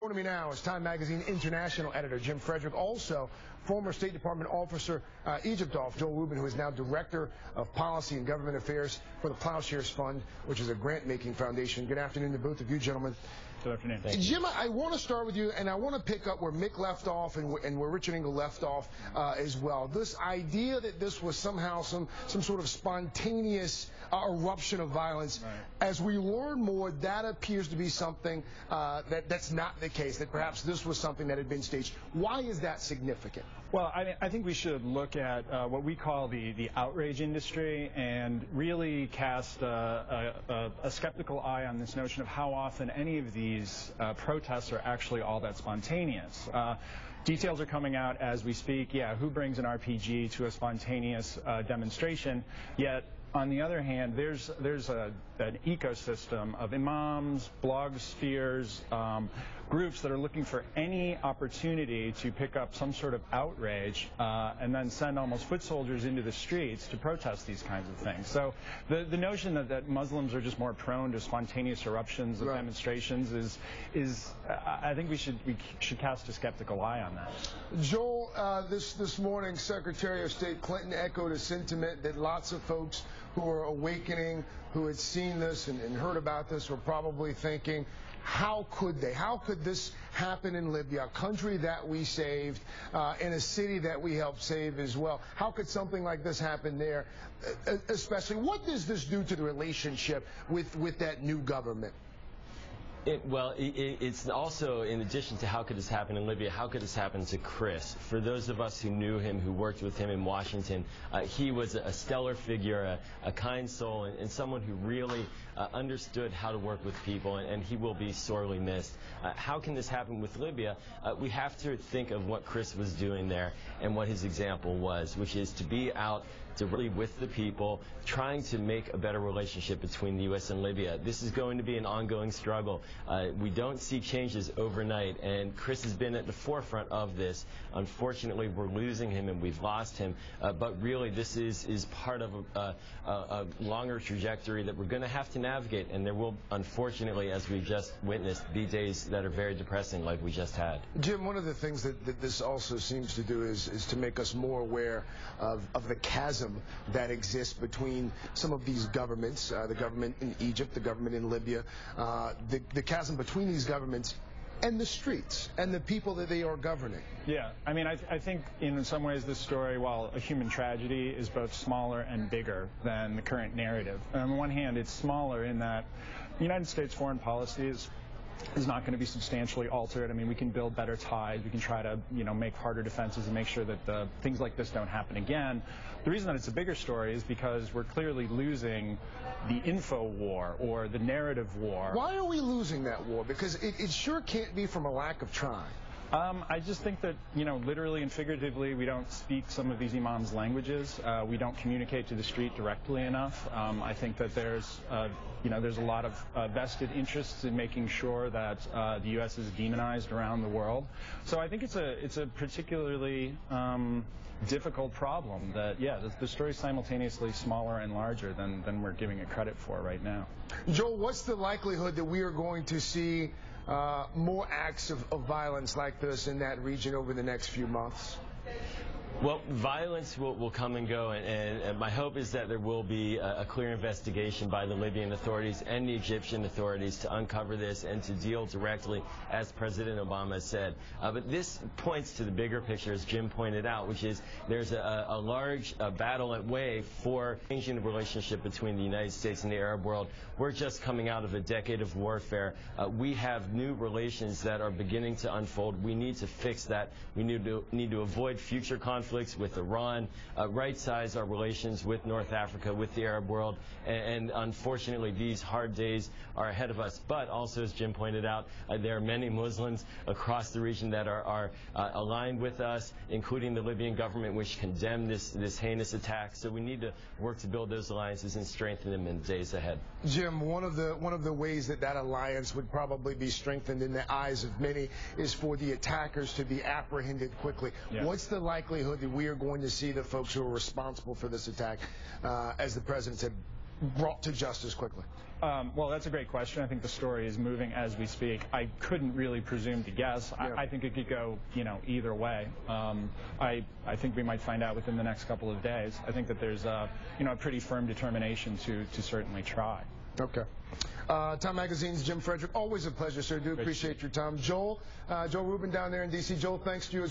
Joining me now is Time Magazine International Editor Jim Frederick, also former State Department officer, Egyptologist Joel Rubin, who is now Director of Policy and Government Affairs for the Plowshares Fund, which is a grant-making foundation. Good afternoon to both of you, gentlemen. Good afternoon. Jim, I want to start with you, and I want to pick up where Mick left off and where Richard Engel left off as well. This idea that this was somehow some sort of spontaneous eruption of violence. Right. As we learn more, that appears to be something that's not the case, that perhaps this was something that had been staged. Why is that significant? Well, I think we should look at what we call the outrage industry and really cast a skeptical eye on this notion of how often any of these protests are actually all that spontaneous. Details are coming out as we speak. Yeah, who brings an RPG to a spontaneous demonstration? Yet, on the other hand, there's an ecosystem of imams, blog spheres, groups that are looking for any opportunity to pick up some sort of outrage and then send almost foot soldiers into the streets to protest these kinds of things. So the notion that Muslims are just more prone to spontaneous eruptions of Right. demonstrations is I think we should cast a skeptical eye on that. Joel, this morning, Secretary of State Clinton echoed a sentiment that lots of folks who are awakening, who had seen this and heard about this, were probably thinking, how could they? How could this happen in Libya, a country that we saved, in a city that we helped save as well? How could something like this happen there? Especially, what does this do to the relationship with that new government? It's also, in addition to how could this happen in Libya, how could this happen to Chris? For those of us who knew him, who worked with him in Washington, he was a stellar figure, a kind soul, and someone who really understood how to work with people, and he will be sorely missed. How can this happen with Libya? We have to think of what Chris was doing there and what his example was, which is to be out really with the people, trying to make a better relationship between the U.S. and Libya. This is going to be an ongoing struggle. We don't see changes overnight, and Chris has been at the forefront of this. Unfortunately, we're losing him and we've lost him, but really this is part of a longer trajectory that we're going to have to navigate, and there will, unfortunately, as we just witnessed, be days that are very depressing like we just had. Jim, one of the things that this also seems to do is to make us more aware of the chasm that exists between some of these governments, the government in Egypt, the government in Libya, the chasm between these governments and the streets and the people that they are governing. Yeah, I mean, I think in some ways this story, while a human tragedy, is both smaller and bigger than the current narrative. On the one hand, it's smaller in that the United States foreign policy is not going to be substantially altered. I mean, we can build better ties. We can try to, make harder defenses and make sure that things like this don't happen again. The reason that it's a bigger story is because we're clearly losing the info war or the narrative war. Why are we losing that war? Because it sure can't be from a lack of trying. I just think that, literally and figuratively, we don't speak some of these imams' languages. We don't communicate to the street directly enough. I think that there's a lot of vested interests in making sure that the U.S. is demonized around the world. So I think it's a particularly difficult problem that, the story is simultaneously smaller and larger than we're giving it credit for right now. Joel, what's the likelihood that we are going to see more acts of violence like this in that region over the next few months? Well, violence will come and go, and my hope is that there will be a clear investigation by the Libyan authorities and the Egyptian authorities to uncover this and to deal directly, as President Obama said. But this points to the bigger picture, as Jim pointed out, which is there's a large battle at way for changing the relationship between the United States and the Arab world. We're just coming out of a decade of warfare. We have new relations that are beginning to unfold. We need to fix that. We need to avoid future conflicts with Iran, right-size our relations with North Africa, with the Arab world, and unfortunately these hard days are ahead of us. But also, as Jim pointed out, there are many Muslims across the region that are aligned with us, including the Libyan government, which condemned this heinous attack. So we need to work to build those alliances and strengthen them in the days ahead. Jim, one of the ways that alliance would probably be strengthened in the eyes of many is for the attackers to be apprehended quickly. Yeah. What's the likelihood that we are going to see the folks who are responsible for this attack, as the president said, brought to justice quickly? Well, that's a great question. I think the story is moving as we speak. I couldn't really presume to guess. Yeah. I think it could go, either way. I think we might find out within the next couple of days. I think that there's a pretty firm determination to certainly try. Okay. Time Magazine's Jim Frederick. Always a pleasure, sir. Do appreciate your time. Joel Rubin down there in D.C. Joel, thanks to you.